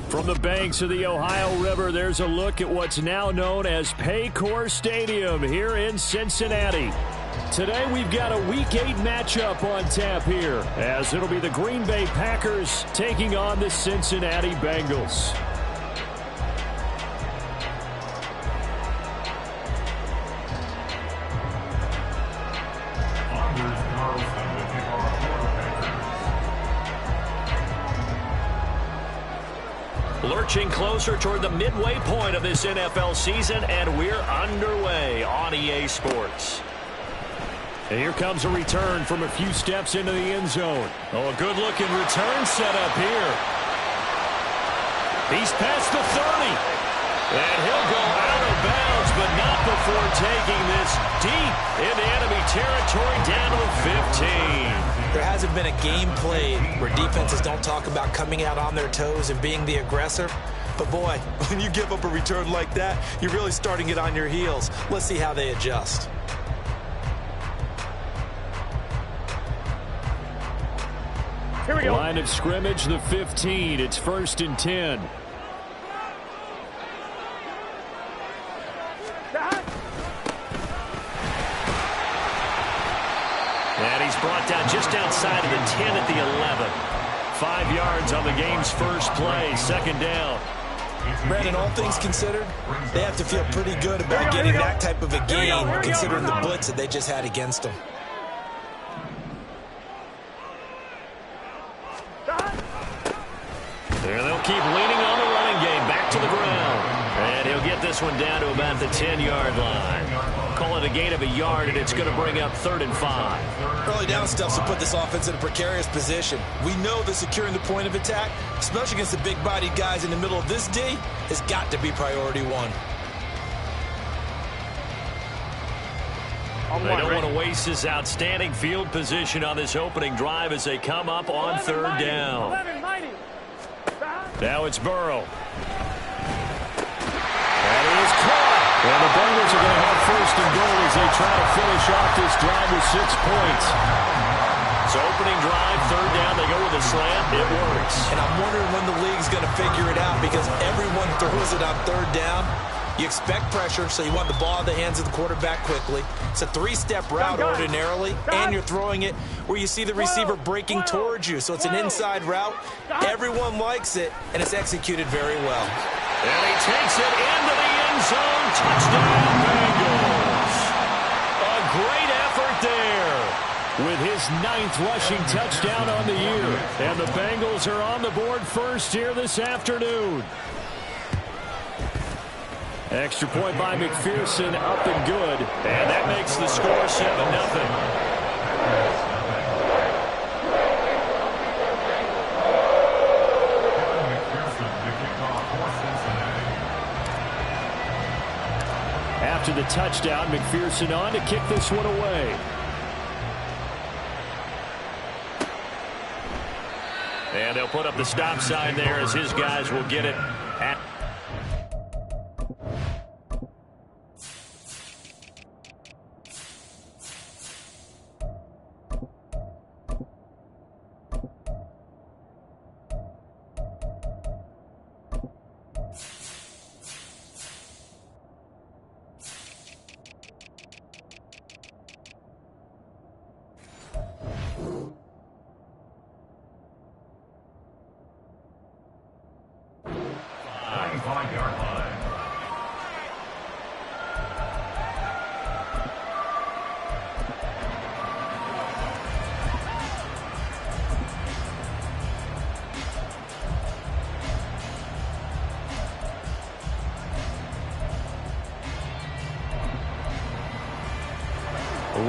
From the banks of the Ohio River, there's a look at what's now known as Paycor Stadium here in Cincinnati. Today we've got a Week 8 matchup on tap here, as it'll be the Green Bay Packers taking on the Cincinnati Bengals. Lurching closer toward the midway point of this NFL season, and we're underway on EA Sports. And here comes a return from a few steps into the end zone. Oh, a good-looking return set up here. He's past the 30. And he'll go out of bounds, but not before taking this deep into enemy territory down to the 15. There hasn't been a game played where defenses don't talk about coming out on their toes and being the aggressor. But, boy, when you give up a return like that, you're really starting it on your heels. Let's see how they adjust. Here we go. Line of scrimmage, the 15. It's 1st and 10. And he's brought down just outside of the 10 at the 11. 5 yards on the game's first play, 2nd down. Brandon, all things considered, they have to feel pretty good about getting that type of a game, considering the blitz that they just had against them. There they'll keep leaning on the running game, back to the ground. And he'll get this one down to about the 10-yard line. Call it a gain of a yard, and it's going to bring up 3rd and 5. Early down stuff to put this offense in a precarious position. We know that securing the point of attack, especially against the big-bodied guys in the middle of this D, has got to be priority one. They don't want to waste this outstanding field position on this opening drive as they come up on 3rd down. Now it's Burrow. That is caught. And the Bengals are going to have 1st and goal as they try to finish off this drive with 6 points. So opening drive, 3rd down, they go with a slant. It works. And I'm wondering when the league's going to figure it out, because everyone throws it on 3rd down. You expect pressure, so you want the ball in the hands of the quarterback quickly. It's a 3-step route ordinarily, and you're throwing it where you see the receiver breaking towards you. So it's an inside route. Everyone likes it, and it's executed very well. And he takes it into the end zone. Touchdown, Bengals. A great effort there with his 9th rushing touchdown on the year. And the Bengals are on the board first here this afternoon. Extra point by McPherson, up and good. And that makes the score 7-0. After the touchdown, McPherson on to kick this one away. And they'll put up the stop sign there as his guys will get it at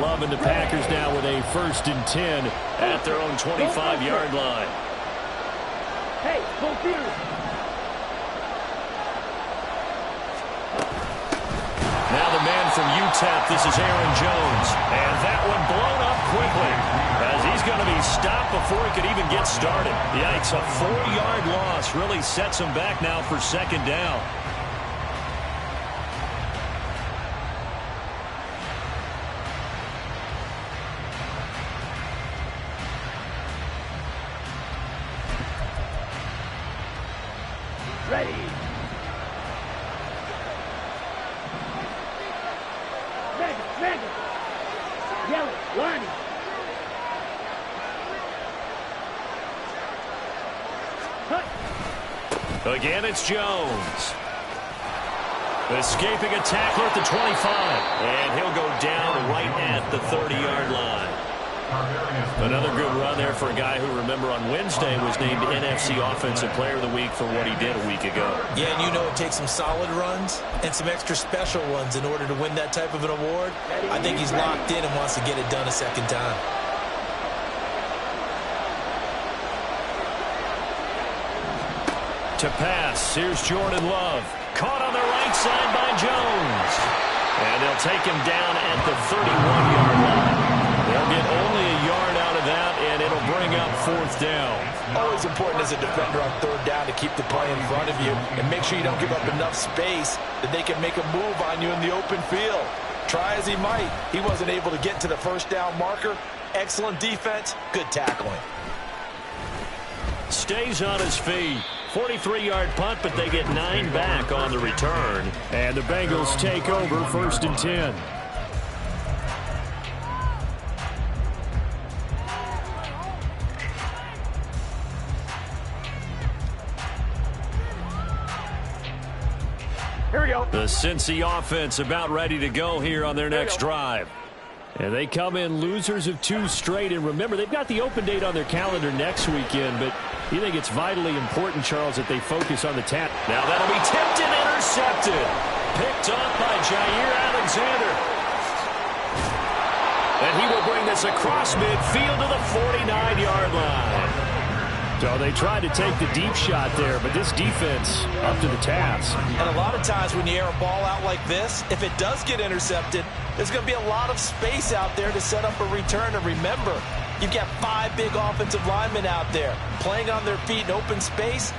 Loving the Packers now with a 1st and 10 at their own 25-yard line. Hey, go from UTEP, this is Aaron Jones. And that one blown up quickly as he's going to be stopped before he could even get started. Yikes, a 4-yard loss really sets him back now for second down. Ready. Red. Yellow. Lonnie. Again, it's Jones. Escaping a tackler at the 25. And he'll go down right at the 30-yard line. Another good run there for a guy who, remember, on Wednesday was named NFC Offensive Player of the Week for what he did a week ago. Yeah, and you know it takes some solid runs and some extra special ones in order to win that type of an award. I think he's locked in and wants to get it done a second time. To pass, here's Jordan Love. Caught on the right side by Jones. And they'll take him down at the 31-yard line. They'll get only a yard out of that, and it'll bring up 4th down. Always important as a defender on 3rd down to keep the play in front of you and make sure you don't give up enough space that they can make a move on you in the open field. Try as he might, he wasn't able to get to the 1st down marker. Excellent defense, good tackling. Stays on his feet. 43-yard punt, but they get 9 back on the return. And the Bengals take over 1st and 10. Here we go. The Cincy offense about ready to go here on their next drive. And they come in losers of 2 straight. And remember, they've got the open date on their calendar next weekend, but you think it's vitally important, Charles, that they focus on the tap. Now that'll be tipped and intercepted. Picked up by Jair Alexander. And he will bring this across midfield to the 49-yard line. So they tried to take the deep shot there, but this defense up to the task. And a lot of times when you air a ball out like this, if it does get intercepted, there's going to be a lot of space out there to set up a return. And remember, you've got 5 big offensive linemen out there playing on their feet in open space.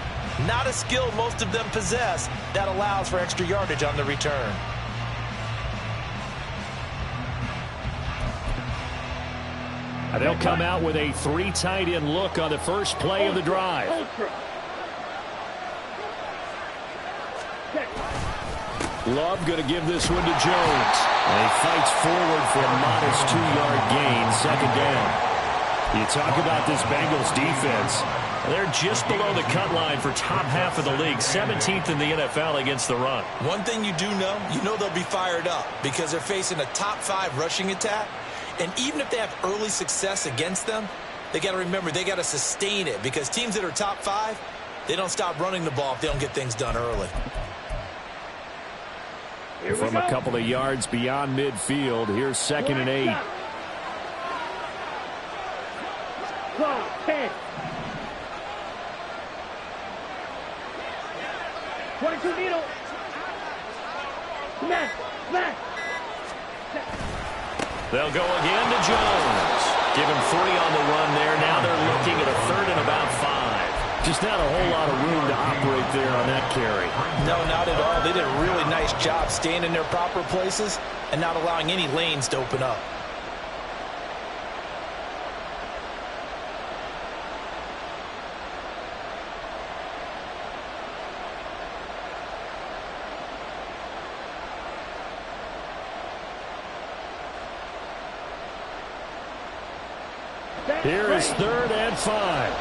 Not a skill most of them possess that allows for extra yardage on the return. They'll come out with a 3 tight end look on the first play of the drive. Love going to give this one to Jones. And he fights forward for a modest 2-yard gain, 2nd down. You talk about this Bengals defense. They're just below the cut line for top half of the league, 17th in the NFL against the run. One thing you know they'll be fired up because they're facing a top 5 rushing attack. And even if they have early success against them, they got to remember they got to sustain it because teams that are top 5, they don't stop running the ball if they don't get things done early. From a couple of yards beyond midfield, here's 2nd and 8. 12, 10. 22 needle. Smash. They'll go again to Jones. Give him 3 on the run there. Now they're looking at a 3rd and about 5. Just not a whole lot of room to operate there on that carry. No, not at all. They did a really nice job staying in their proper places and not allowing any lanes to open up. Here is 3rd and 5.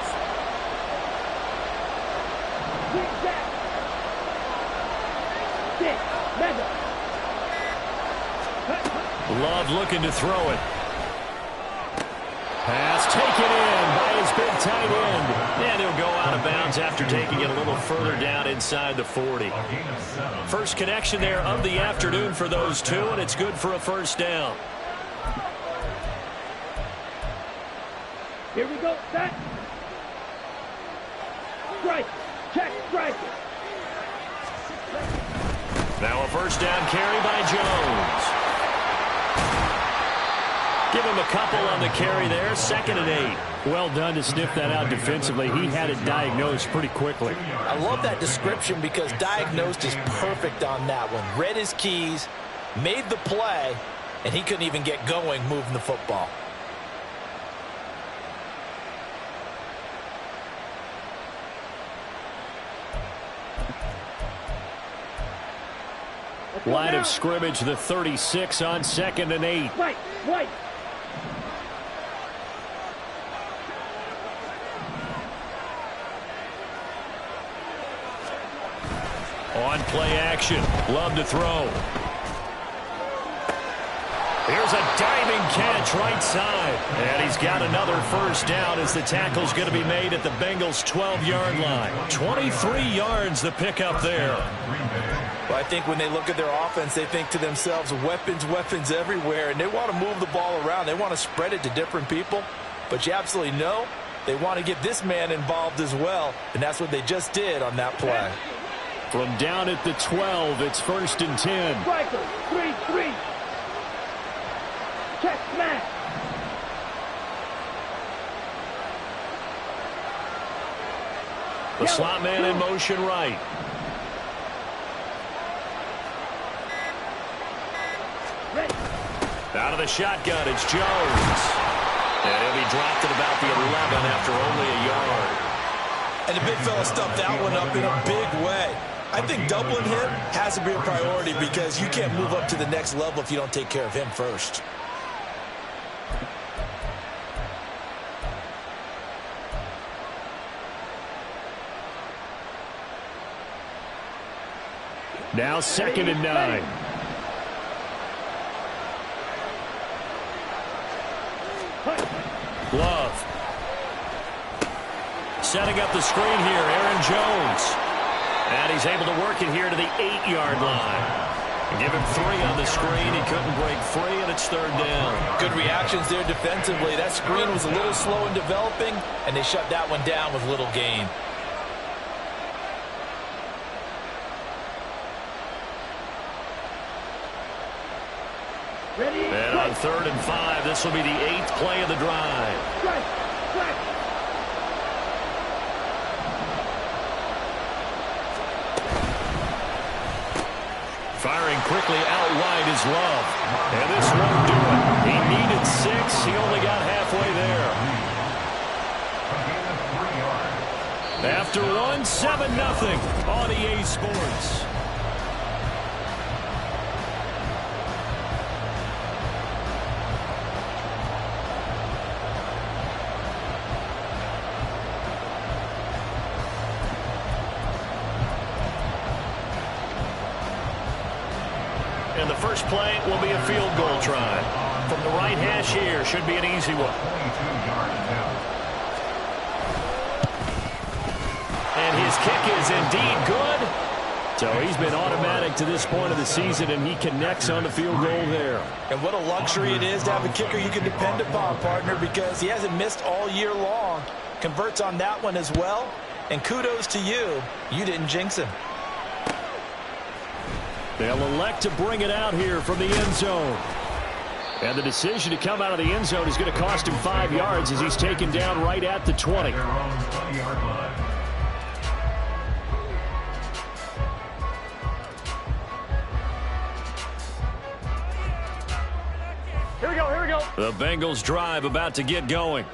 Love looking to throw it. Pass taken in by his big tight end. And he'll go out of bounds after taking it a little further down inside the 40. First connection there of the afternoon for those 2, and it's good for a 1st down. Here we go. Set. Strike. Check. Strike. Now a 1st down carry by Jones. Give him a couple on the carry there. 2nd and 8. Well done to sniff that out defensively. He had it diagnosed pretty quickly. I love that description because diagnosed is perfect on that one. Read his keys, made the play, and he couldn't even get going moving the football. Line of scrimmage, the 36 on 2nd and 8. White. On play action. Love to throw. Here's a diving catch right side. And he's got another first down as the tackle's going to be made at the Bengals' 12-yard line. 23 yards the pickup there. Well, I think when they look at their offense, they think to themselves, weapons everywhere, and they want to move the ball around. They want to spread it to different people. But you absolutely know they want to get this man involved as well, and that's what they just did on that play. From down at the 12, it's 1st and 10. Striker. 3-3. Check smash. The slot man in motion right. Out of the shotgun, it's Jones. And he'll be dropped at about the 11 after only a yard. And the big fella stuffed that one up in a big way. I think doubling him has to be a priority because you can't move up to the next level if you don't take care of him first. Now 2nd and 9. Love. Setting up the screen here, Aaron Jones. And he's able to work it here to the 8-yard line. Give him 3 on the screen. He couldn't break free, and it's 3rd down. Good reactions there defensively. That screen was a little slow in developing, and they shut that one down with little gain. Ready? And on 3rd and 5, this will be the 8th play of the drive. Strike. Firing quickly out wide is Love. And this won't do it. He needed 6. He only got halfway there. After one, 7-0 on EA Sports. And the first play will be a field goal try. From the right hash here, should be an easy one. And his kick is indeed good. So he's been automatic to this point of the season, and he connects on the field goal there. And what a luxury it is to have a kicker you can depend upon, partner, because he hasn't missed all year long. Converts on that one as well. And kudos to you. You didn't jinx him. They'll elect to bring it out here from the end zone. And the decision to come out of the end zone is going to cost him 5 yards as he's taken down right at the 20. Here we go. The Bengals drive about to get going.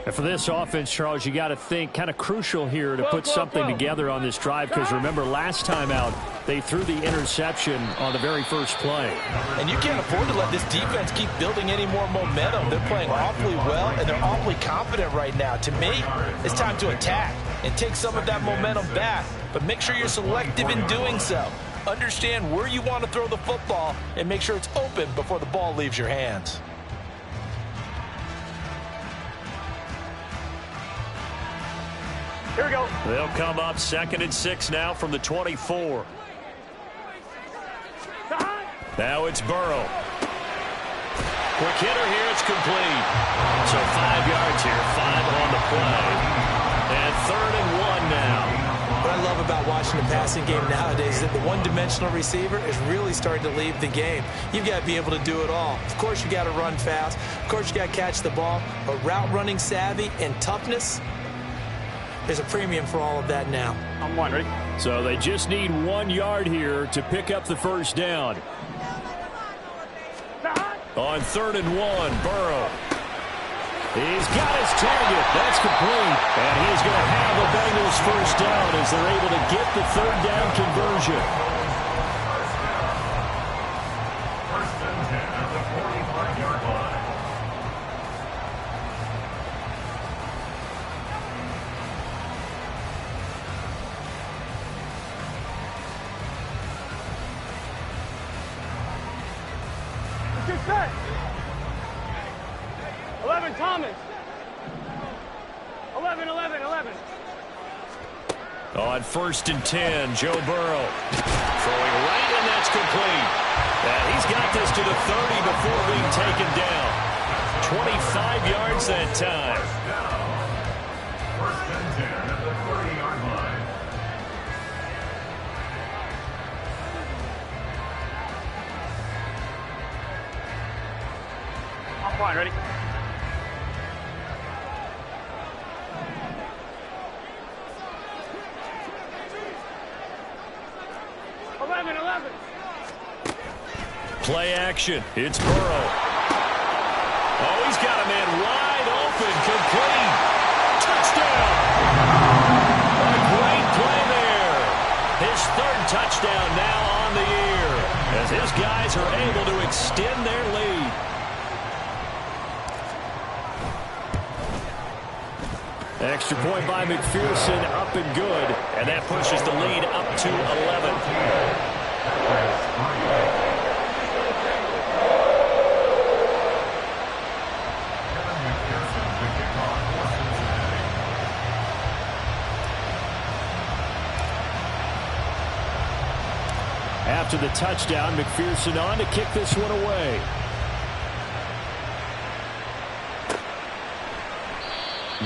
And for this offense, Charles, you got to think kind of crucial here to put something together on this drive, because remember last time out they threw the interception on the very first play. And you can't afford to let this defense keep building any more momentum. They're playing awfully well, and they're awfully confident right now. To me, it's time to attack and take some of that momentum back, but make sure you're selective in doing so. Understand where you want to throw the football and make sure it's open before the ball leaves your hands. Here we go. They'll come up 2nd and 6 now from the 24. Now it's Burrow. Quick hitter here, it's complete. So 5 yards here, 5 on the play. And 3rd and 1 now. What I love about watching the passing game nowadays is that the one-dimensional receiver is really starting to leave the game. You've got to be able to do it all. Of course, you got to run fast. Of course, you got to catch the ball. But route running savvy and toughness, there's a premium for all of that now. I'm one, ready? So they just need 1 yard here to pick up the first down. On 3rd and 1, Burrow. He's got his target. That's complete. And he's going to have the Bengals first down as they're able to get the 3rd down conversion. Set. 11 Thomas. 11. On 1st and 10, Joe Burrow. Throwing right, and that's complete. And he's got this to the 30 before being taken down. 25 yards that time. First and 10 at the 30-yard line. I'm fine, ready? Play action. It's Burrow. Oh, he's got a man wide open. Complete. Touchdown. A great play there. His 3rd touchdown now on the year as his guys are able to extend their lead. Extra point by McPherson, up and good. And that pushes the lead up to 11. After the touchdown, McPherson on to kick this one away.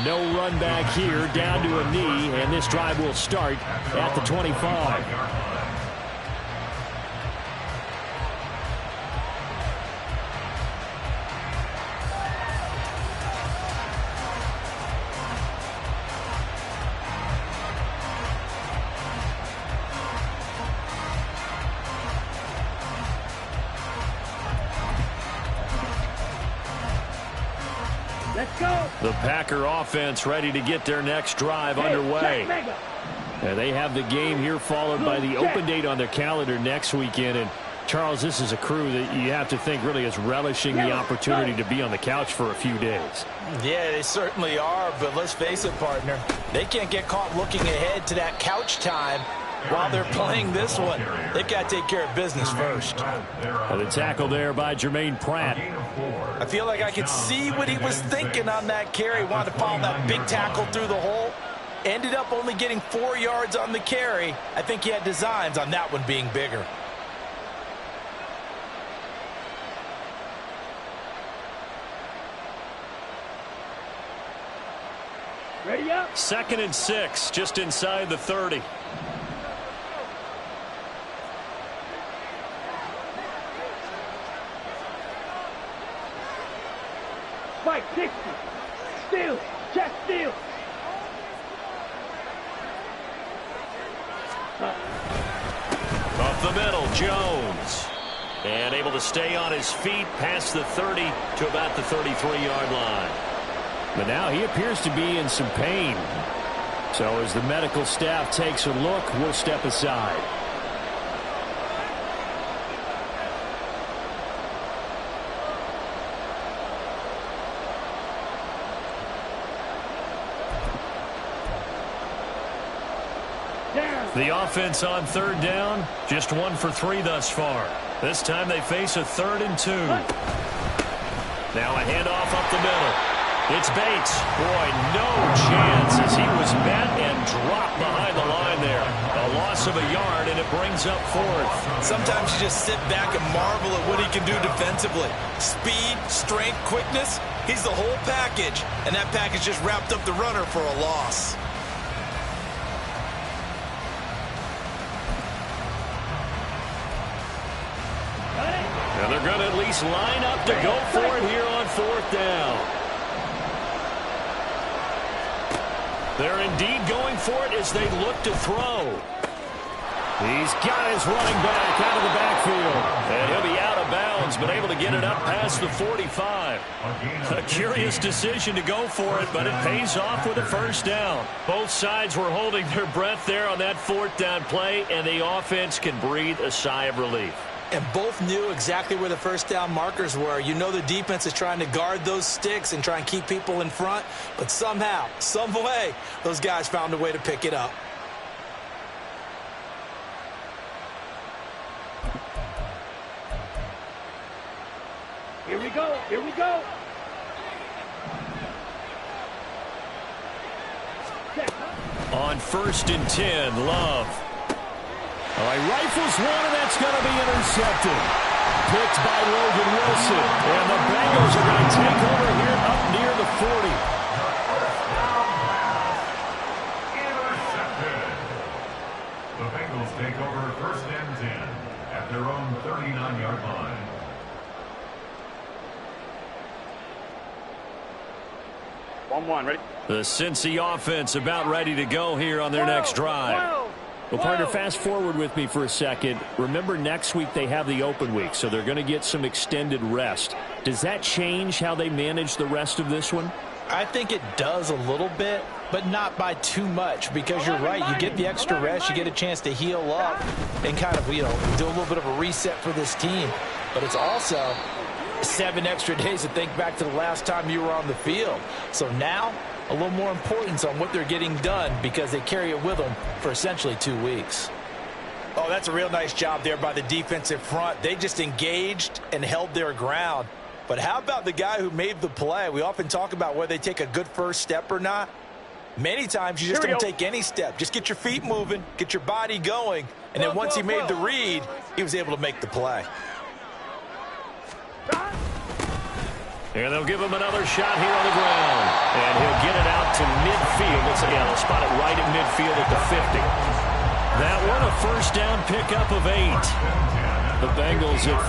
No run back here, down to a knee, and this drive will start at the 25. Let's go. The Packer offense ready to get their next drive underway. And they have the game here followed by the open date on their calendar next weekend. And Charles, this is a crew that you have to think really is relishing the opportunity to be on the couch for a few days. Yeah, they certainly are, but let's face it, partner. They can't get caught looking ahead to that couch time while they're playing this one. They've got to take care of business first. The tackle there by Jermaine Pratt. I feel like I could see what he was thinking on that carry. Wanted to follow that big tackle through the hole. Ended up only getting 4 yards on the carry. I think he had designs on that one being bigger. Ready up. 2nd and 6, just inside the 30. Fight 60. Steal. Check steal. Up the middle, Jones. And able to stay on his feet past the 30 to about the 33-yard line. But now he appears to be in some pain. So as the medical staff takes a look, we'll step aside. The offense on 3rd down, just 1 for 3 thus far. This time they face a 3rd and 2. Now a handoff up the middle. It's Bates. Boy, no chance as he was met and dropped behind the line there. A loss of a yard, and it brings up 4th. Sometimes you just sit back and marvel at what he can do defensively. Speed, strength, quickness. He's the whole package, and that package just wrapped up the runner for a loss. they're going to at least line up to go for it here on 4th down. They're indeed going for it as they look to throw. He's got his running back out of the backfield. And he'll be out of bounds, but able to get it up past the 45. A curious decision to go for it, but it pays off with a 1st down. Both sides were holding their breath there on that 4th down play, and the offense can breathe a sigh of relief. And both knew exactly where the 1st down markers were. You know the defense is trying to guard those sticks and try and keep people in front, but somehow, some way, those guys found a way to pick it up. Here we go. Here we go. On 1st and 10, Love. All right, rifles one, and that's going to be intercepted. Picked by Logan Wilson. And the Bengals are going to take over here up near the 40. Intercepted. The Bengals take over 1st and 10 at their own 39-yard line. One, ready? The Cincy offense about ready to go here on their next drive. Well, partner, fast forward with me for a second. Remember, next week they have the open week, so they're going to get some extended rest. Does that change how they manage the rest of this one? I think it does a little bit, but not by too much, because you're right. You get the extra rest, you get a chance to heal up and kind of, do a little bit of a reset for this team. But it's also 7 extra days to think back to the last time you were on the field. So now, a little more importance on what they're getting done, because they carry it with them for essentially 2 weeks. Oh, that's a real nice job there by the defensive front. They just engaged and held their ground. But how about the guy who made the play? We often talk about whether they take a good first step or not. Many times you just don't take any step. Just get your feet moving, get your body going, and then once he made the read, he was able to make the play. And they'll give him another shot here on the ground. And he'll get it out to midfield. They'll spot it right at midfield at the 50. That one, a 1st down pickup of 8. The Bengals at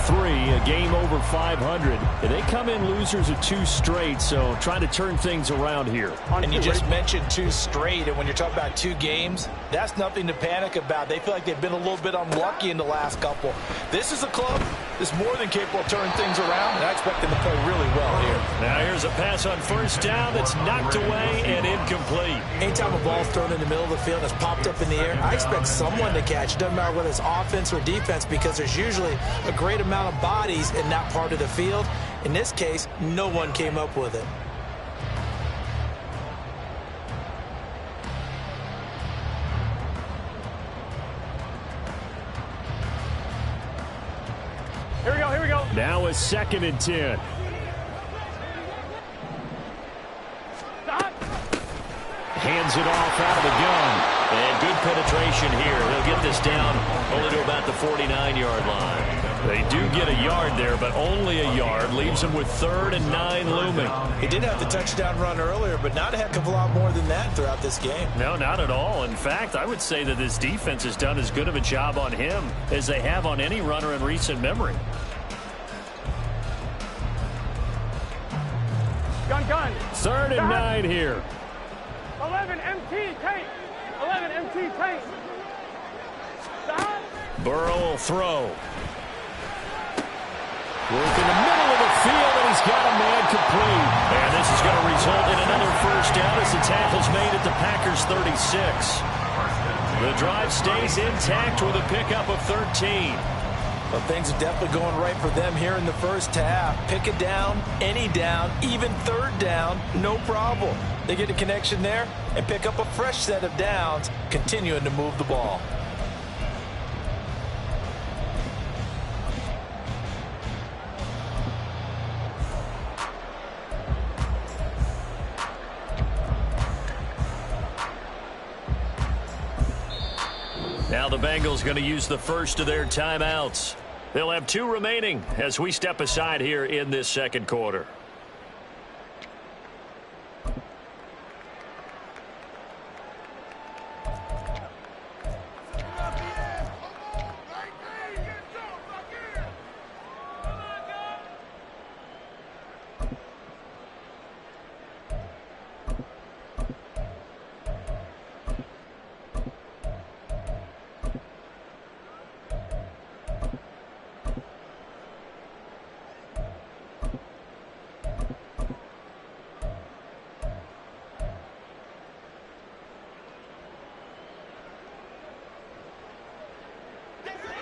4-3, a game over 500. And they come in losers of 2 straight, so trying to turn things around here. And you just mentioned 2 straight, and when you're talking about 2 games, that's nothing to panic about. They feel like they've been a little bit unlucky in the last couple. This is a club that's more than capable of turning things around, and I expect them to play really well here. Now here's a pass on 1st down that's knocked away and incomplete. Anytime a ball's thrown in the middle of the field and it's popped up in the air, I expect someone to catch. It doesn't matter whether it's offense or defense, because there's usually a great amount of bodies in that part of the field. In this case, no one came up with it. Here we go. Now a 2nd and 10. Stop. Hands it off out of the gun. And good penetration here. They'll get this down only to about the 49-yard line. They do get a yard there, but only a yard. Leaves them with 3rd and 9 looming. He did have the touchdown run earlier, but not a heck of a lot more than that throughout this game. No, not at all. In fact, I would say that this defense has done as good of a job on him as they have on any runner in recent memory. Gun. 3rd and 9 here. 11 MT tank. 11 MT tank. Stop. Burrow will throw. Work in the middle of the field, and he's got a man complete. And this is going to result in another 1st down as the tackle's made at the Packers' 36. The drive stays intact with a pickup of 13. Well, things are definitely going right for them here in the first half. Pick it down, any down, even 3rd down, no problem. They get a connection there and pick up a fresh set of downs, continuing to move the ball. Now the Bengals going to use the first of their timeouts. They'll have 2 remaining as we step aside here in this 2nd quarter.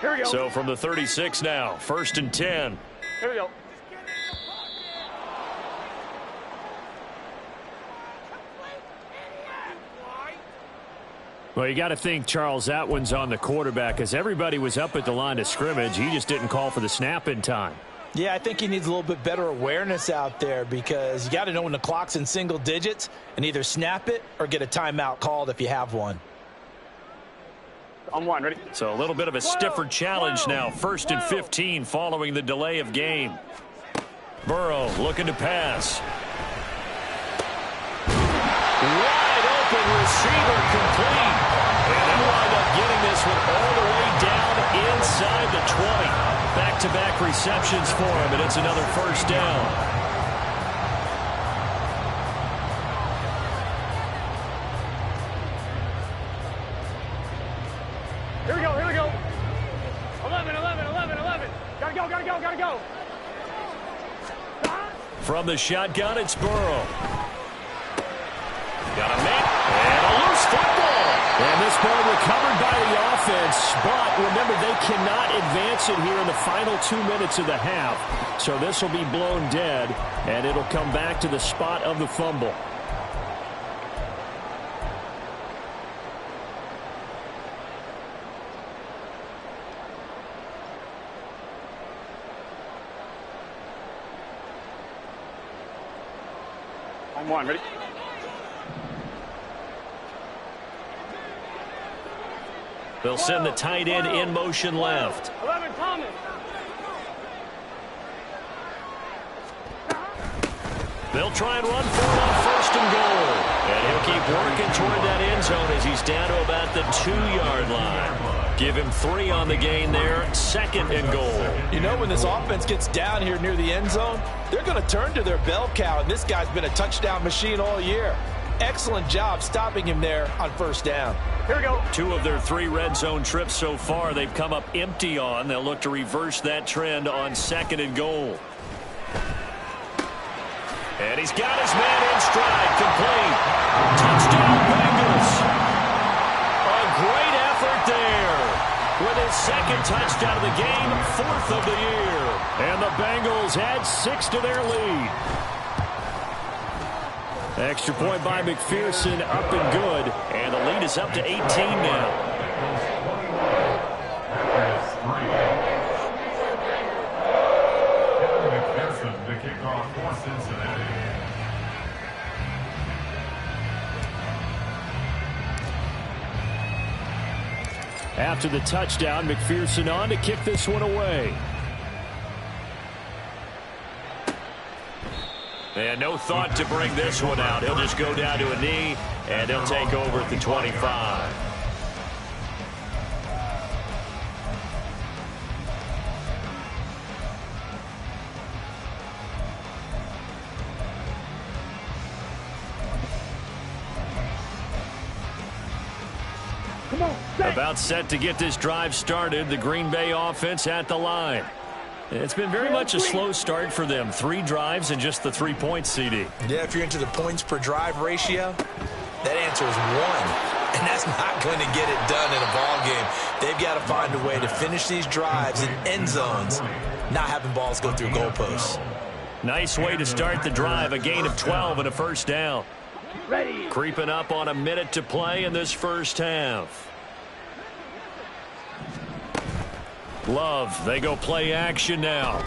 Here we go. So from the 36 now, 1st and 10. Here we go. Well, you got to think, Charles, that one's on the quarterback because everybody was up at the line of scrimmage. He just didn't call for the snap in time. Yeah, I think he needs a little bit better awareness out there because you got to know when the clock's in single digits and either snap it or get a timeout called if you have one. On one, ready? So a little bit of a stiffer challenge now. 1st and 15 following the delay of game. Burrow looking to pass. Wide open receiver complete. And they'll wind up getting this one all the way down inside the 20. Back-to-back receptions for him, and it's another 1st down. Here we go, here we go. 11, 11, 11, 11. Gotta go, gotta go, gotta go. From the shotgun, it's Burrow. Got a man, and a loose football. And this ball recovered by the offense, but remember, they cannot advance it here in the final 2 minutes of the half. So this will be blown dead, and it'll come back to the spot of the fumble. On one, ready? They'll send the tight end in motion left. 11, Thomas. They'll try and run for it on 1st and goal. And he'll keep working toward that end zone as he's down to about the 2-yard line. Give him 3 on the gain there. 2nd and goal. You know, when this offense gets down here near the end zone, they're going to turn to their bell cow, and this guy's been a touchdown machine all year. Excellent job stopping him there on 1st down. Here we go. 2 of their 3 red zone trips so far they've come up empty on. They'll look to reverse that trend on 2nd and goal. And he's got his man in stride, complete. Touchdown, Bengals. A great effort there. With his 2nd touchdown of the game, 4th of the year. And the Bengals add 6 to their lead. Extra point by McPherson, up and good. And the lead is up to 18 now. McPherson, the kickoff for Cincinnati. After the touchdown, McPherson on to kick this one away. And no thought to bring this one out. He'll just go down to a knee, and he'll take over at the 25. Come on. About set to get this drive started. The Green Bay offense at the line. It's been very much a slow start for them. 3 drives and just the 3 points, CD. Yeah, if you're into the points per drive ratio, that answer is 1. And that's not going to get it done in a ball game. They've got to find a way to finish these drives in end zones, not having balls go through goalposts. Nice way to start the drive. A gain of 12 and a 1st down. Ready. Creeping up on a minute to play in this 1st half. Love, they go play action now.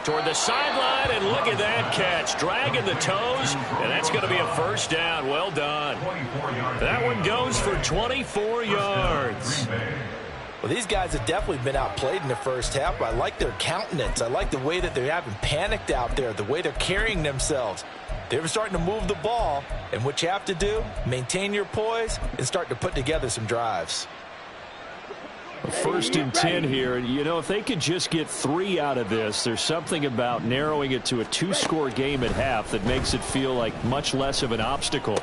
Toward the sideline, and look at that catch. Dragging the toes, and that's going to be a 1st down. Well done. That one goes for 24 yards. Well, these guys have definitely been outplayed in the 1st half, but I like their countenance. I like the way that they haven't panicked out there, the way they're carrying themselves. They're starting to move the ball, and what you have to do, maintain your poise and start to put together some drives. 1st and 10 here. You know, if they could just get 3 out of this, there's something about narrowing it to a 2-score game at half that makes it feel like much less of an obstacle.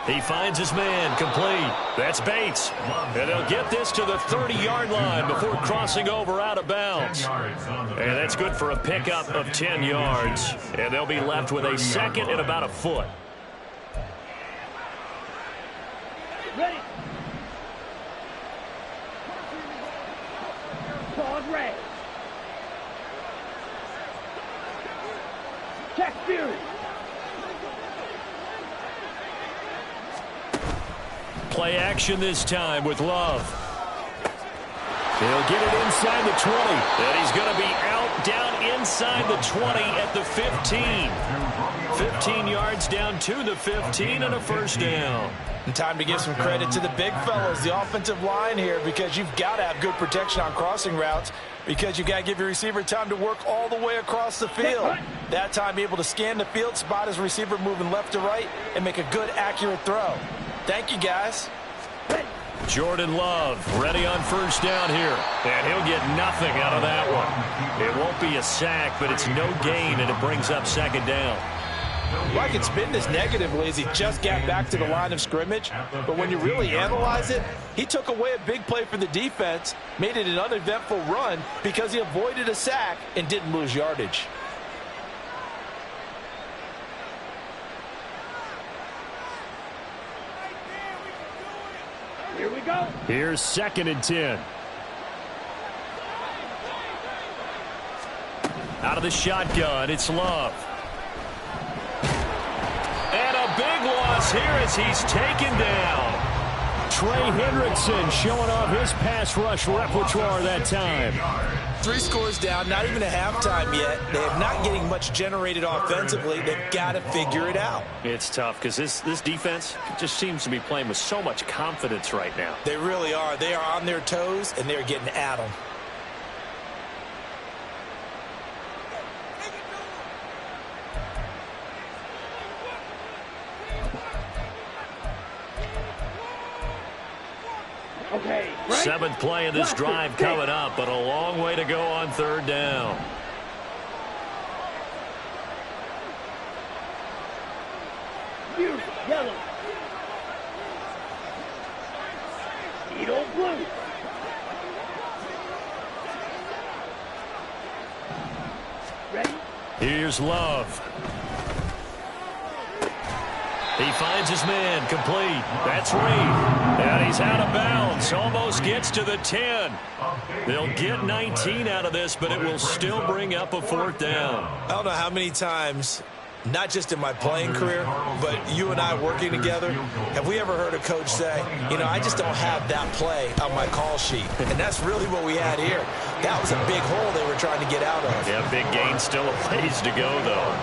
He finds his man, complete. That's Bates. And they'll get this to the 30-yard line before crossing over out of bounds. And that's good for a pickup of 10 yards. And they'll be left with a 2nd and about a foot. Ready. Play action this time with Love. He'll get it inside the 20. And he's going to be out down inside the 20 at the 15. 15 yards down to the 15 and a first down. And time to give some credit to the big fellows, the offensive line here, because you've got to have good protection on crossing routes, because you've got to give your receiver time to work all the way across the field. That time be able to scan the field, spot his receiver moving left to right, and make a good, accurate throw. Thank you, guys. Jordan Love ready on first down here. And he'll get nothing out of that one. It won't be a sack, but it's no gain, and it brings up second down. Well, I can spin this negatively as he just got back to the line of scrimmage. But when you really analyze it, he took away a big play for the defense, made it an uneventful run because he avoided a sack and didn't lose yardage. Here we go. Here's 2nd and 10. Out of the shotgun, it's Love. And a big loss here as he's taken down. Trey Hendrickson showing off his pass rush repertoire that time. 3 scores down, not even a halftime yet. They are not getting much generated offensively. They've got to figure it out. It's tough because this defense just seems to be playing with so much confidence right now. They really are. They are on their toes, and they're getting at them. Okay. 7th play of this drive coming up, but a long way to go on 3rd down. You, yellow. Edo blue. Ready? Here's Love. He finds his man, complete. That's Reed. And he's out of bounds. Almost gets to the 10. They'll get 19 out of this, but it will still bring up a 4th down. I don't know how many times, not just in my playing career, but you and I working together, have we ever heard a coach say, you know, I just don't have that play on my call sheet. And that's really what we had here. That was a big hole they were trying to get out of. Yeah, big gain, still a ways to go, though.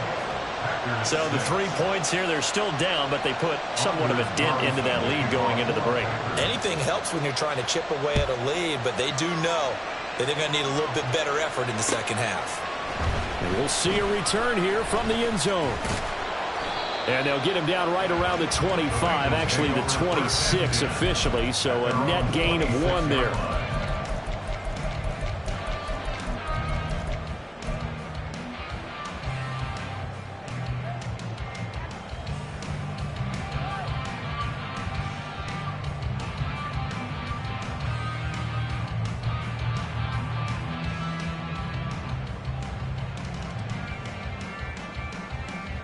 So the 3 points here, they're still down, but they put somewhat of a dent into that lead going into the break. Anything helps when you're trying to chip away at a lead, but they do know that they're going to need a little bit better effort in the second half. And we'll see a return here from the end zone. And they'll get him down right around the 25, actually the 26 officially, so a net gain of 1 there.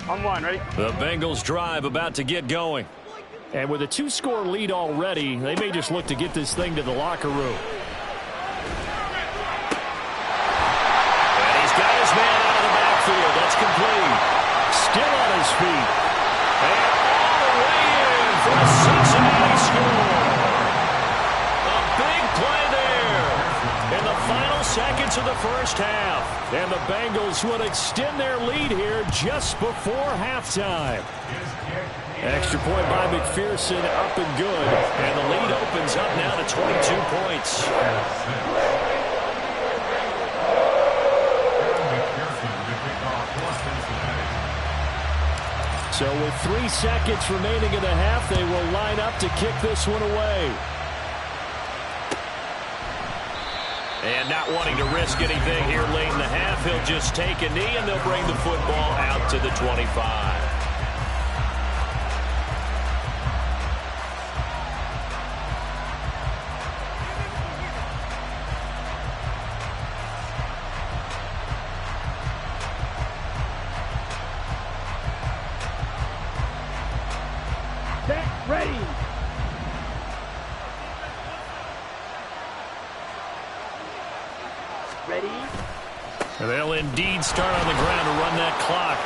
On 1, ready? The Bengals drive about to get going. And with a 2-score lead already, they may just look to get this thing to the locker room. And he's got his man out of the backfield. That's complete. Still on his feet. And all the way in for a Cincinnati score. A big play there in the final seconds of the first half. And the Bengals would extend their lead here just before halftime. Extra point by McPherson, up and good. And the lead opens up now to 22 points. So with 3 seconds remaining in the half, they will line up to kick this one away. And not wanting to risk anything here late in the half, he'll just take a knee, and they'll bring the football out to the 25. Set, ready. Ready? They'll indeed start on the ground to run that clock.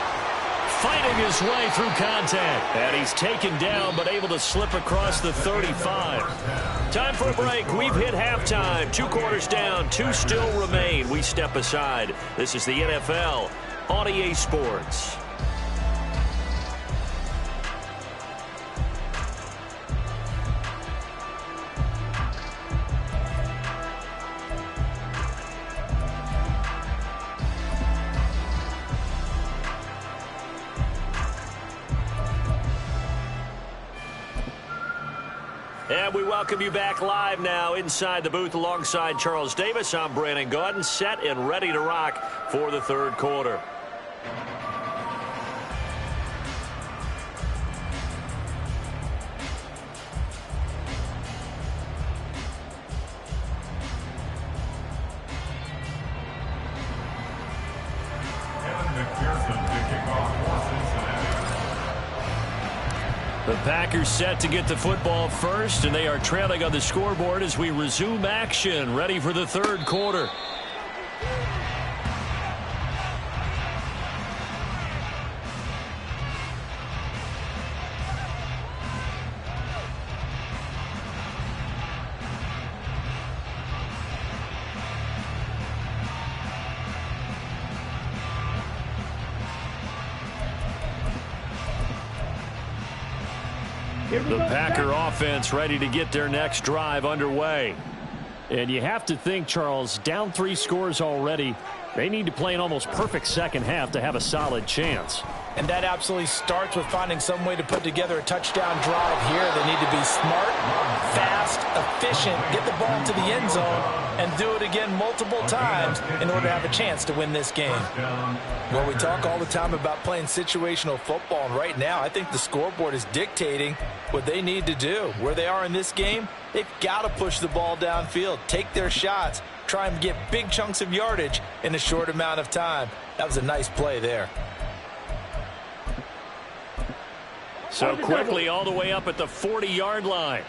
fighting his way through contact. And he's taken down, but able to slip across the 35. Time for a break. We've hit halftime. 2 quarters down, 2 still remain. We step aside. This is the NFL on EA Sports. And we welcome you back live now inside the booth alongside Charles Davis. I'm Brandon Gaudin, set and ready to rock for the third quarter. The Packers set to get the football first, and they are trailing on the scoreboard as we resume action, ready for the third quarter. The Packer offense ready to get their next drive underway. And you have to think, Charles, down 3 scores already. They need to play an almost perfect second half to have a solid chance. And that absolutely starts with finding some way to put together a touchdown drive here. They need to be smart, fast, efficient, get the ball to the end zone, and do it again multiple times in order to have a chance to win this game. Well, we talk all the time about playing situational football, and right now I think the scoreboard is dictating what they need to do. Where they are in this game, they've got to push the ball downfield, take their shots, try and get big chunks of yardage in a short amount of time. That was a nice play there. So quickly all the way up at the 40-yard line.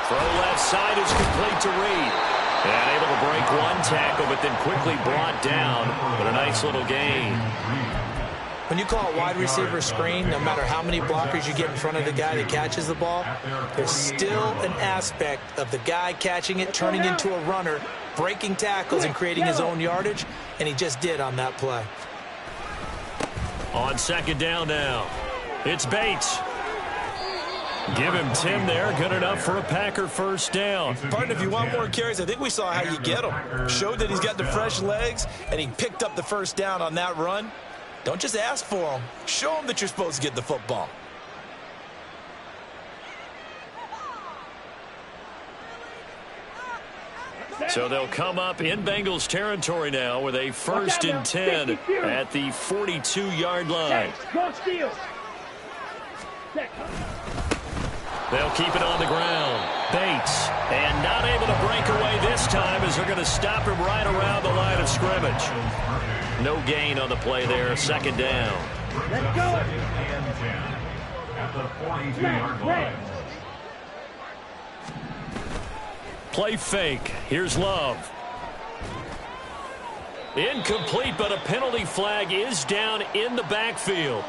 Throw left side is complete to Reed. And able to break 1 tackle, but then quickly brought down. But a nice little gain. When you call a wide receiver screen, no matter how many blockers you get in front of the guy that catches the ball, there's still an aspect of the guy catching it, turning into a runner, breaking tackles and creating his own yardage, and he just did on that play. On second down now, it's Bates. Give him 10 there, good enough for a Packer first down. Pardon, if you want more carries, I think we saw how you get him. Showed that he's got the fresh legs, and he picked up the first down on that run. Don't just ask for them. Show them that you're supposed to get the football. So they'll come up in Bengals territory now with a 1st and 10 at the 42-yard line. They'll keep it on the ground. Bates, and not able to break away this time as they're going to stop him right around the line of scrimmage. No gain on the play there, second down. Let's go. At the 42-yard line. Play fake. Here's Love. Incomplete, but a penalty flag is down in the backfield.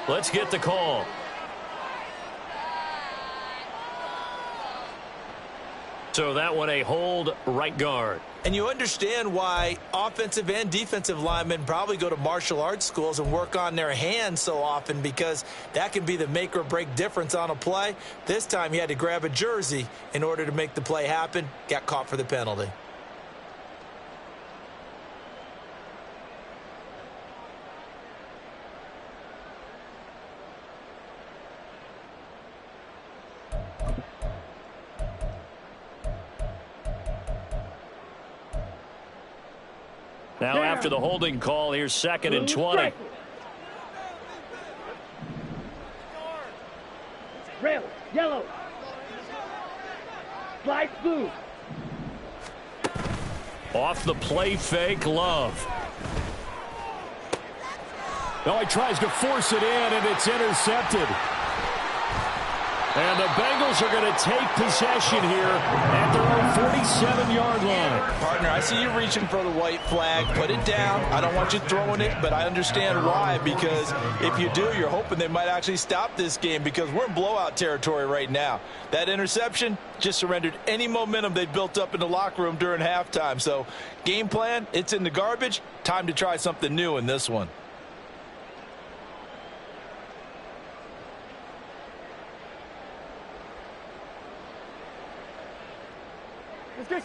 Let's get the call. So that one a hold, right guard. And you understand why offensive and defensive linemen probably go to martial arts schools and work on their hands so often, because that can be the make or break difference on a play. This time he had to grab a jersey in order to make the play happen. Got caught for the penalty. Now after the holding call, here's 2nd and 20. Red, yellow. Light blue. Off the play fake, Love. No, he tries to force it in, and it's intercepted. And the Bengals are going to take possession here at their own 47-yard line. Partner, I see you reaching for the white flag. Put it down. I don't want you throwing it, but I understand why, because if you do, you're hoping they might actually stop this game, because we're in blowout territory right now. That interception just surrendered any momentum they built up in the locker room during halftime. So game plan, it's in the garbage. Time to try something new in this one.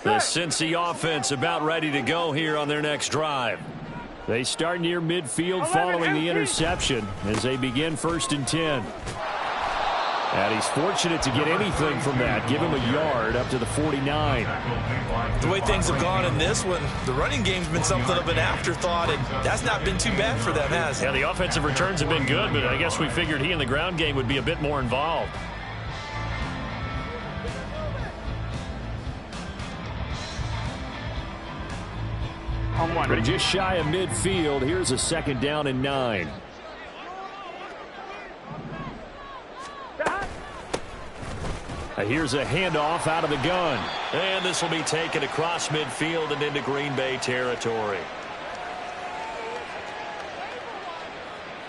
The Cincy offense about ready to go here on their next drive. They start near midfield following the interception as they begin 1st and 10. And he's fortunate to get anything from that. Give him a yard up to the 49. The way things have gone in this one, the running game's been something of an afterthought, and that's not been too bad for them, has it? Yeah, the offensive returns have been good, but I guess we figured he in the ground game would be a bit more involved. But just shy of midfield. Here's a 2nd down and 9. Here's a handoff out of the gun. And this will be taken across midfield and into Green Bay territory.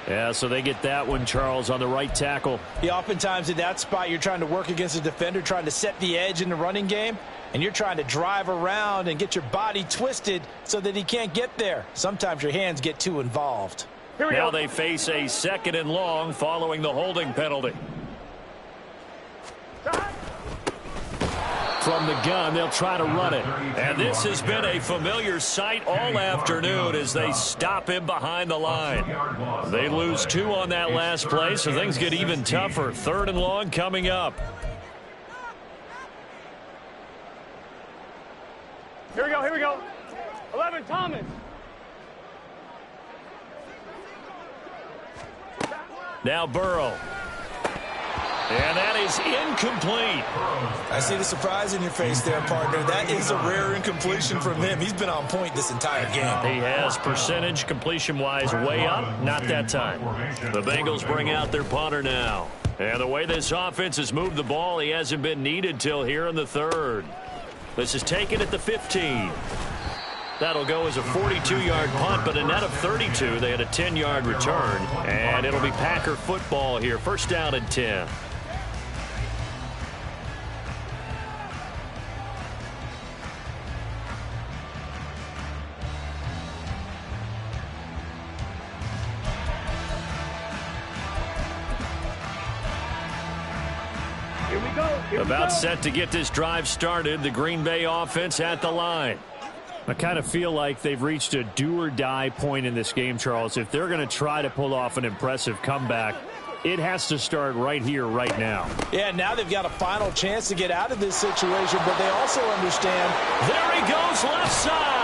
Yeah, so they get that one, Charles, on the right tackle. Yeah, oftentimes in that spot, you're trying to work against a defender, trying to set the edge in the running game, and you're trying to drive around and get your body twisted so that he can't get there. Sometimes your hands get too involved. Now they face a 2nd and long following the holding penalty. From the gun, they'll try to run it. And this has been a familiar sight all afternoon as they stop him behind the line. They lose 2 on that last play, so things get even tougher. 3rd and long coming up. Here we go, here we go. 11, Thomas. Now Burrow. And that is incomplete. I see the surprise in your face there, partner. That is a rare incompletion from him. He's been on point this entire game. He has percentage completion-wise way up. Not that time. The Bengals bring out their punter now. And the way this offense has moved the ball, he hasn't been needed till here in the 3rd. This is taken at the 15. That'll go as a 42-yard punt, but a net of 32. They had a 10-yard return. And it'll be Packer football here. 1st down and 10. About set to get this drive started. The Green Bay offense at the line. I kind of feel like they've reached a do-or-die point in this game, Charles. If they're going to try to pull off an impressive comeback, it has to start right here, right now. Yeah, now they've got a final chance to get out of this situation, but they also understand. There he goes, left side.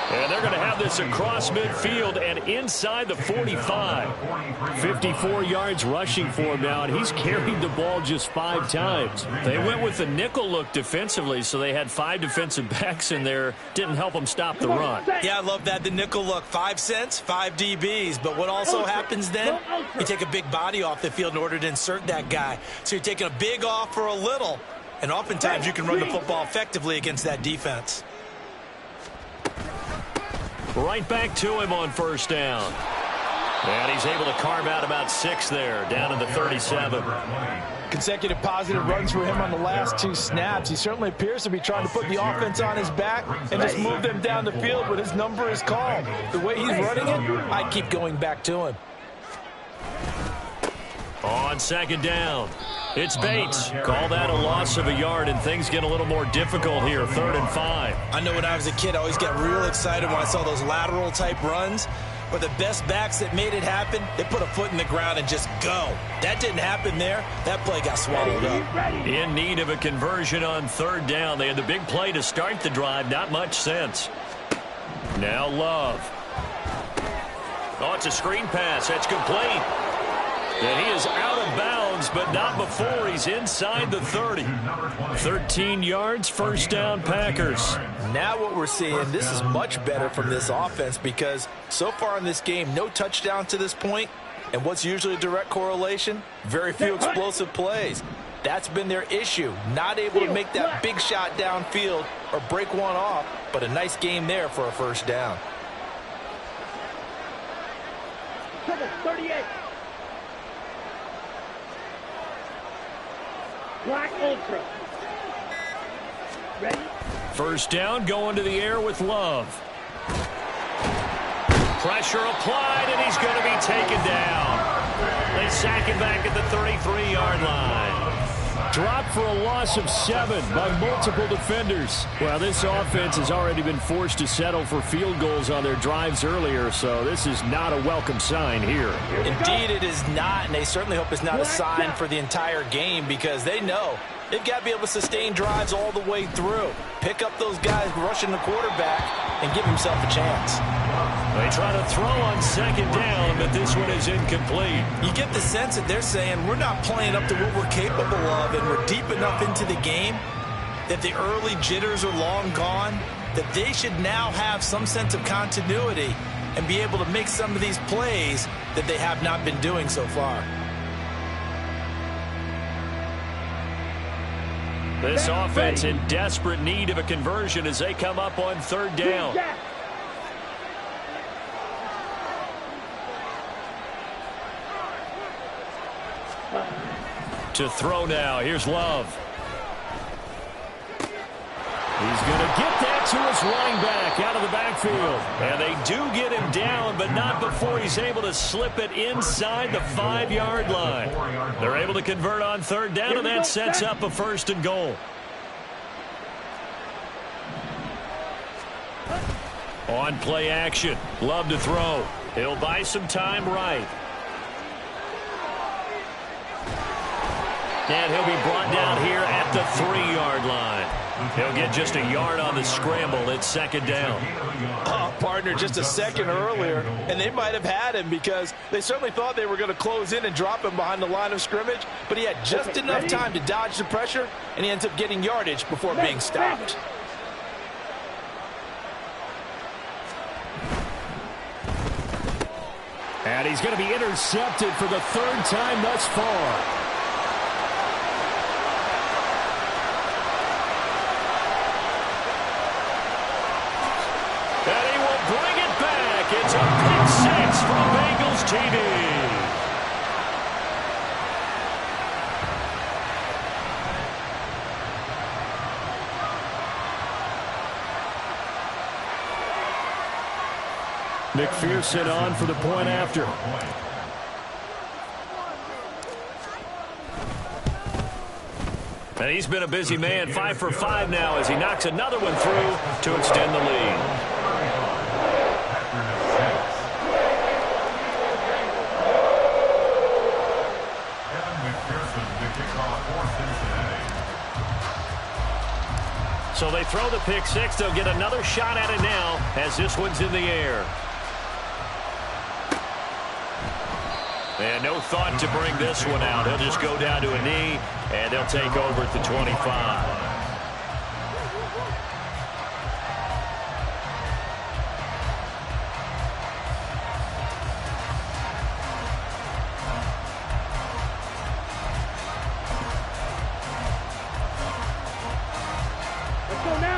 And they're going to have this across midfield and inside the 45. 54 yards rushing for him now, and he's carried the ball just 5 times. They went with the nickel look defensively, so they had 5 defensive backs in there. Didn't help them stop the run. Yeah, I love that. The nickel look, 5 cents, 5 DBs. But what also happens then? You take a big body off the field in order to insert that guy. So you're taking a big off for a little. And oftentimes you can run the football effectively against that defense. Right back to him on 1st down. And he's able to carve out about 6 there, down to the 37. Consecutive positive runs for him on the last 2 snaps. He certainly appears to be trying to put the offense on his back and just move them down the field when his number is called. The way he's running it, I keep going back to him. On 2nd down, it's Bates. Call that a loss of a yard, and things get a little more difficult here. 3rd and 5. I know when I was a kid, I always got real excited when I saw those lateral-type runs. But the best backs that made it happen, they put a foot in the ground and just go. That didn't happen there. That play got swallowed up. In need of a conversion on 3rd down. They had the big play to start the drive. Not much sense. Now Love. Oh, it's a screen pass. That's complete. And he is out of bounds, but not before he's inside the 30. 13 yards, 1st down, Packers. Now what we're seeing, this is much better from this offense because so far in this game, no touchdown to this point. And what's usually a direct correlation? Very few explosive plays. That's been their issue. Not able to make that big shot downfield or break one off, but a nice game there for a first down. 38. Black Ultra. Ready? First down, going to the air with Love. Pressure applied, and he's going to be taken down. They sack him back at the 33-yard line. Dropped for a loss of 7 by multiple defenders. Well, this offense has already been forced to settle for field goals on their drives earlier, so this is not a welcome sign here. Indeed, it is not, and they certainly hope it's not a sign for the entire game because they know they've got to be able to sustain drives all the way through. Pick up those guys rushing the quarterback and give himself a chance. They try to throw on second down, but this one is incomplete. You get the sense that they're saying we're not playing up to what we're capable of, and we're deep enough into the game that the early jitters are long gone, that they should now have some sense of continuity and be able to make some of these plays that they have not been doing so far. This offense in desperate need of a conversion as they come up on third down. To throw now. Here's Love. He's going to get that to his running back out of the backfield. And they do get him down, but not before he's able to slip it inside the 5-yard line. They're able to convert on third down, and that sets up a first and goal. On play action. Love to throw. He'll buy some time right. And he'll be brought down here at the 3-yard line. He'll get just a yard on the scramble. It's second down. Partner, just a second earlier, and they might have had him because they certainly thought they were going to close in and drop him behind the line of scrimmage, but he had just enough time to dodge the pressure, and he ends up getting yardage before being stopped. And he's going to be intercepted for the 3rd time thus far. And he will bring it back. It's a pick 6 from Bengals TV. McPherson on for the point after. And he's been a busy man, 5 for 5 now as he knocks another one through to extend the lead. So they throw the pick 6. They'll get another shot at it now as this one's in the air. And no thought to bring this one out. He'll just go down to a knee, and they'll take over at the 25.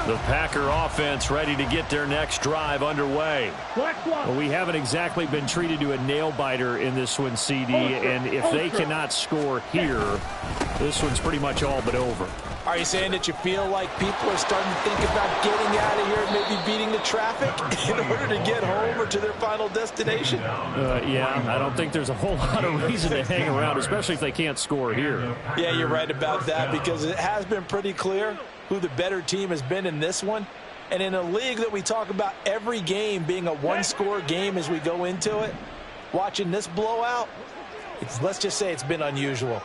The Packer offense ready to get their next drive underway. Well, we haven't exactly been treated to a nail-biter in this one, CD, and if they cannot score here, this one's pretty much all but over. Are you saying that you feel like people are starting to think about getting out of here and maybe beating the traffic in order to get home or to their final destination? Yeah, I don't think there's a whole lot of reason to hang around, especially if they can't score here. Yeah, you're right about that because it has been pretty clear who the better team has been in this one. And in a league that we talk about every game being a one-score game as we go into it, watching this blowout, let's just say it's been unusual.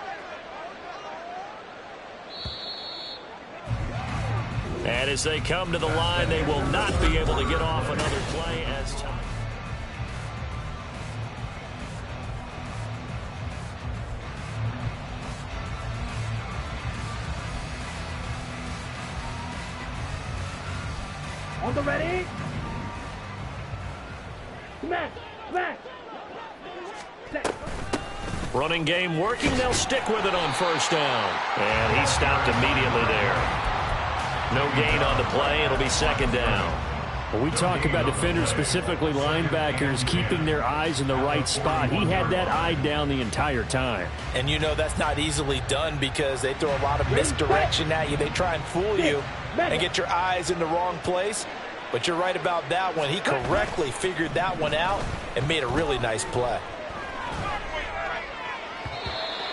And as they come to the line, they will not be able to get off another play as time. On the ready. Smash. Smash. Set. Running game working. They'll stick with it on first down. And he stopped immediately there. No gain on the play. It'll be second down. Well, we talk about defenders, specifically linebackers, keeping their eyes in the right spot. He had that eye down the entire time. And you know that's not easily done because they throw a lot of misdirection at you. They try and fool you and get your eyes in the wrong place. But you're right about that one. He correctly figured that one out and made a really nice play.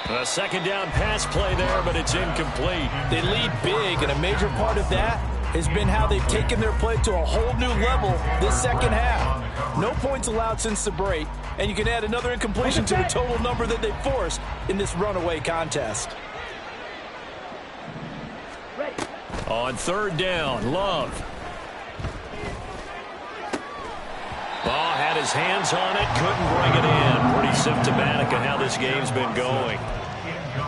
A second down pass play there, but it's incomplete. They lead big, and a major part of that has been how they've taken their play to a whole new level this second half. No points allowed since the break, and you can add another incompletion to the total number that they forced in this runaway contest. On third down, Love. Ball had his hands on it, couldn't bring it in. Pretty symptomatic of how this game's been going.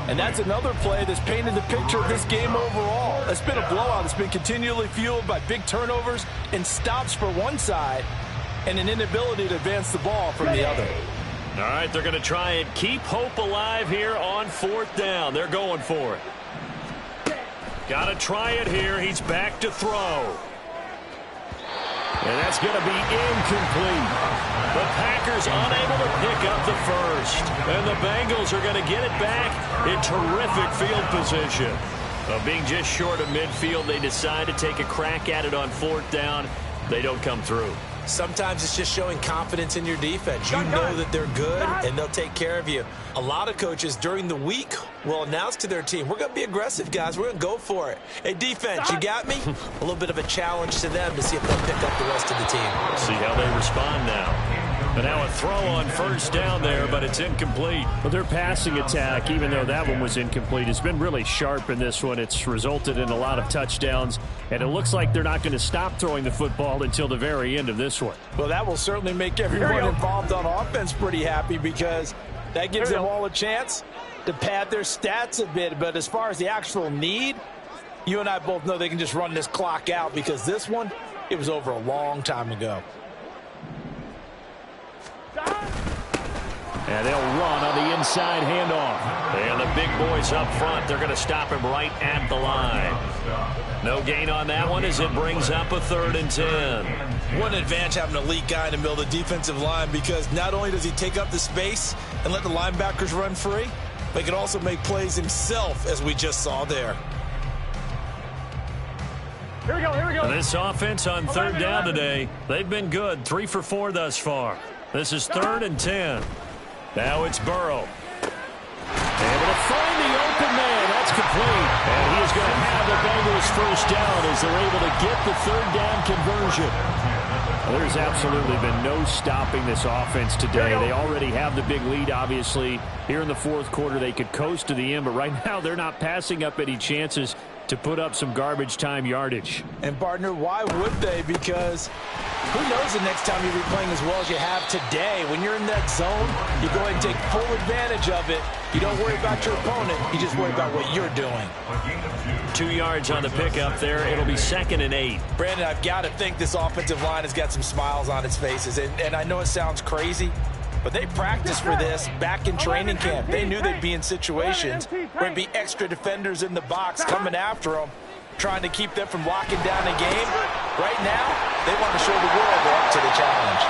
And that's another play that's painted the picture of this game overall. It's been a blowout. It's been continually fueled by big turnovers and stops for one side and an inability to advance the ball from the other. All right, they're going to try and keep hope alive here on fourth down. They're going for it. Got to try it here. He's back to throw. And that's going to be incomplete. The Packers unable to pick up the first. And the Bengals are going to get it back in terrific field position. Being just short of midfield, they decide to take a crack at it on fourth down. They don't come through. Sometimes it's just showing confidence in your defense. You know that they're good, and they'll take care of you. A lot of coaches during the week will announce to their team, we're going to be aggressive, guys. We're going to go for it. Hey, defense, you got me? A little bit of a challenge to them to see if they'll pick up the rest of the team. See how they respond now. But now a throw on first down there, but it's incomplete. Well, their passing attack, even though that one was incomplete, has been really sharp in this one. It's resulted in a lot of touchdowns, and it looks like they're not going to stop throwing the football until the very end of this one. Well, that will certainly make everyone involved on offense pretty happy because that gives them all a chance to pad their stats a bit. But as far as the actual need, you and I both know they can just run this clock out because this one, it was over a long time ago. And they'll run on the inside handoff. And the big boys up front, they're going to stop him right at the line. No gain on that one as it brings up a 3rd and 10. One advantage having an elite guy in the middle of the defensive line because not only does he take up the space and let the linebackers run free, but he can also make plays himself, as we just saw there. Here we go, here we go. This offense on third down today, they've been good. 3 for 4 thus far. This is 3rd and 10. Now it's Burrow. Able to find the open man. That's complete. And he is going to have the Bengals first down as they're able to get the 3rd down conversion. Well, there's absolutely been no stopping this offense today. They already have the big lead, obviously. Here in the 4th quarter, they could coast to the end, but right now they're not passing up any chances to put up some garbage time yardage. And, partner, why would they? Because who knows the next time you'll be playing as well as you have today. When you're in that zone, you go ahead and take full advantage of it. You don't worry about your opponent. You just worry about what you're doing. 2 yards on the pickup there. It'll be 2nd and 8. Brandon, I've got to think this offensive line has got some smiles on its faces. And I know it sounds crazy, but they practiced for this back in training camp. They knew they'd be in situations where there'd be extra defenders in the box coming after them, trying to keep them from locking down a game. Right now, they want to show the world they're up to the challenge.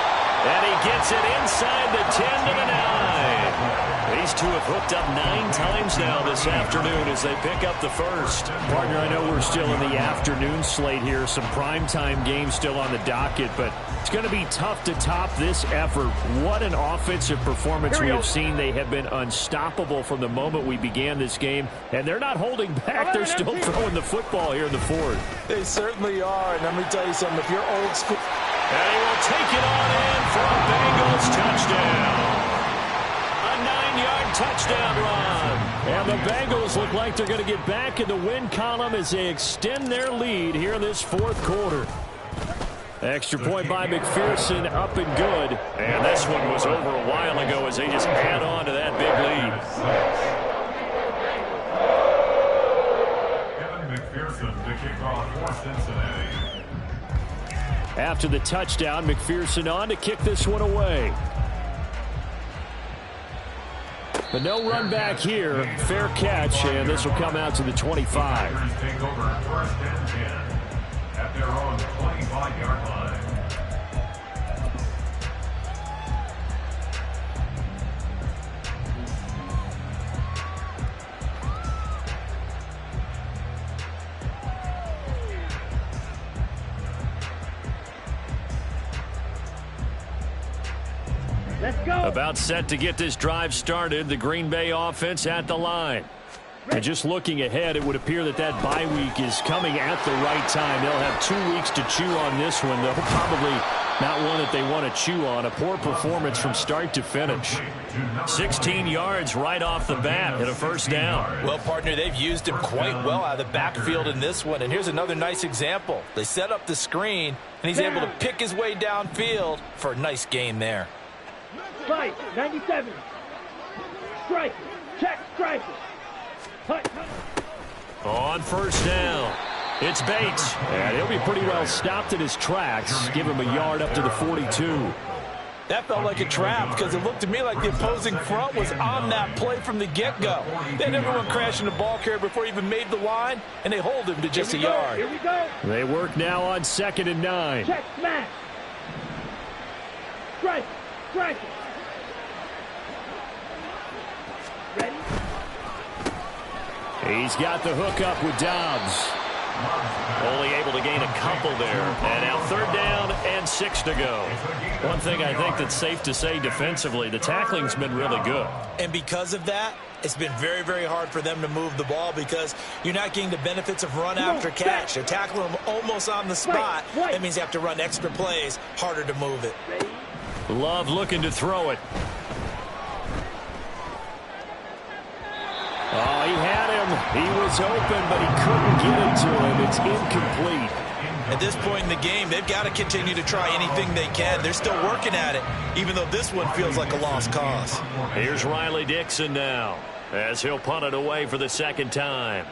And he gets it inside the 10 to the 9. These two have hooked up 9 times now this afternoon as they pick up the first. Partner, I know we're still in the afternoon slate here. Some primetime games still on the docket, but it's going to be tough to top this effort. What an offensive performance we have seen. They have been unstoppable from the moment we began this game, and they're not holding back. They're still throwing the football here in the 4th. They certainly are, and let me tell you something. If you're old school... And he will take it on in for a Bengals touchdown. A 9-yard touchdown run. And the Bengals look like they're going to get back in the win column as they extend their lead here in this 4th quarter. Extra point by McPherson, up and good. And this one was over a while ago as they just add on to that big lead. Kevin McPherson to kick off for Cincinnati. After the touchdown, McPherson on to kick this one away. But no run back here. Fair catch, and this will come out to the 25. Take over first and 10 at their own 25-yard line. Let's go. About set to get this drive started, the Green Bay offense at the line. And just looking ahead, it would appear that bye week is coming at the right time. They'll have 2 weeks to chew on this one, though probably not one that they want to chew on. A poor performance from start to finish. 16 yards right off the bat and a first down. Well, partner, they've used him quite well out of the backfield in this one. And here's another nice example. They set up the screen, and he's able to pick his way downfield for a nice gain there. Strike, 97. Strike, check, strike. On first down, it's Bates. And he'll be pretty well stopped in his tracks. Give him a yard up to the 42. That felt like a trap because it looked to me like the opposing front was on that play from the get-go. They had everyone crashing the ball carrier before he even made the line, and they hold him to just a yard. Here we go. They work now on 2nd and 9. Check, smash. Strike, strike. Ready? He's got the hook up with Dobbs. Only able to gain a couple there. And now 3rd down and 6 to go. One thing I think that's safe to say defensively, the tackling's been really good. And because of that, it's been very, very hard for them to move the ball because you're not getting the benefits of run after catch. They're tackling them almost on the spot. That means you have to run extra plays, harder to move it. Love looking to throw it. Oh, he had him. He was open, but he couldn't get it to him. It's incomplete. At this point in the game, they've got to continue to try anything they can. They're still working at it, even though this one feels like a lost cause. Here's Riley Dixon now, as he'll punt it away for the 2nd time.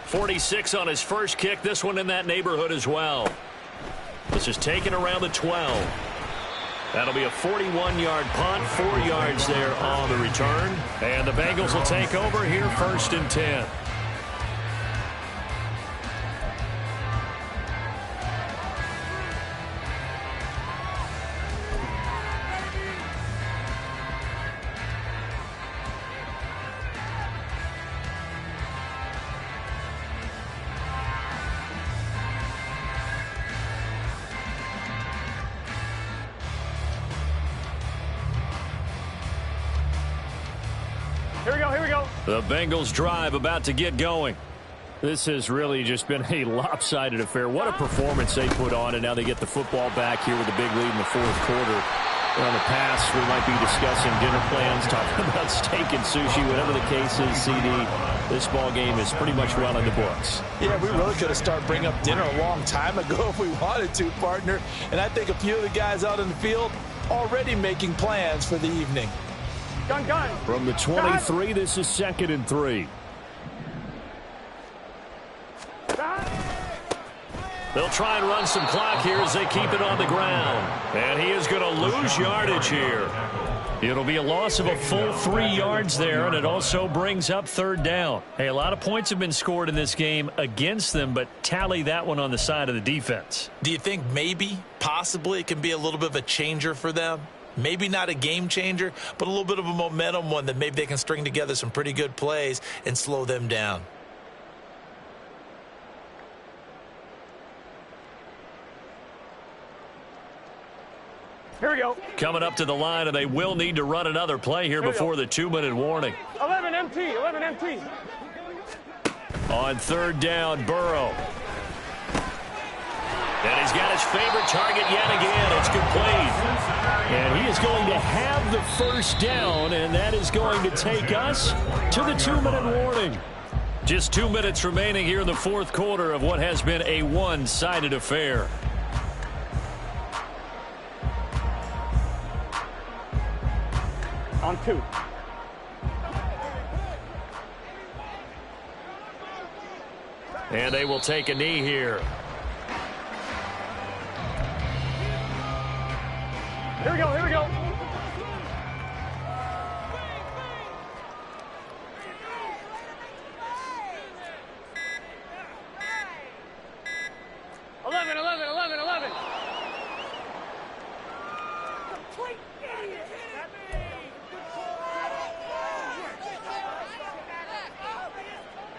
46 on his first kick. This one in that neighborhood as well. This is taken around the 12. That'll be a 41-yard punt, 4 yards there on the return. And the Bengals will take over here 1st and 10. Here we go, here we go. The Bengals drive about to get going. This has really just been a lopsided affair. What a performance they put on, and now they get the football back here with a big lead in the 4th quarter. On the pass, we might be discussing dinner plans, talking about steak and sushi, whatever the case is, CD. This ball game is pretty much run in the books. Yeah, we really could have started bringing up dinner a long time ago if we wanted to, partner. And I think a few of the guys out in the field already making plans for the evening. Gun, gun. From the 23, this is 2nd and 3. They'll try and run some clock here as they keep it on the ground. And he is going to lose yardage here. It'll be a loss of a full 3 yards there, and it also brings up 3rd down. Hey, a lot of points have been scored in this game against them, but tally that one on the side of the defense. Do you think maybe, possibly, it can be a little bit of a changer for them? Maybe not a game changer, but a little bit of a momentum one that maybe they can string together some pretty good plays and slow them down. Here we go. Coming up to the line, and they will need to run another play here before the 2-minute warning. 11 MT, 11 MT. On 3rd down, Burrow. And he's got his favorite target yet again. It's complete. And he is going to have the 1st down, and that is going to take us to the 2-minute warning. Just 2 minutes remaining here in the 4th quarter of what has been a one-sided affair. On 2. And they will take a knee here. Here we go, here we go.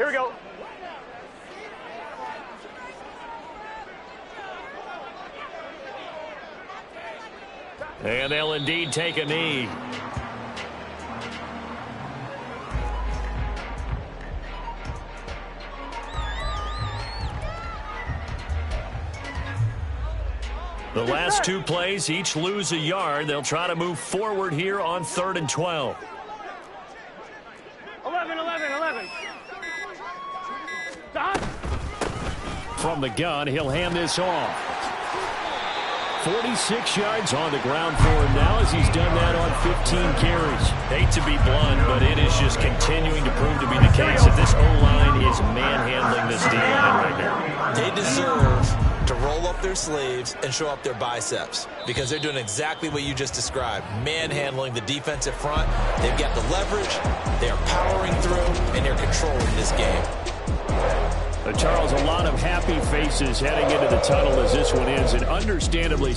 Here we go. And they'll indeed take a knee. The last two plays each lose a yard. They'll try to move forward here on 3rd and 12. 11, 11, 11. Done. From the gun, he'll hand this off. 46 yards on the ground for him now as he's done that on 15 carries. Hate to be blunt, but it is just continuing to prove to be the case that this O-line is manhandling this D-line right now. They deserve to roll up their sleeves and show up their biceps because they're doing exactly what you just described, manhandling the defensive front. They've got the leverage, they are powering through, and they're controlling this game. Charles, a lot of happy faces heading into the tunnel as this one ends, and understandably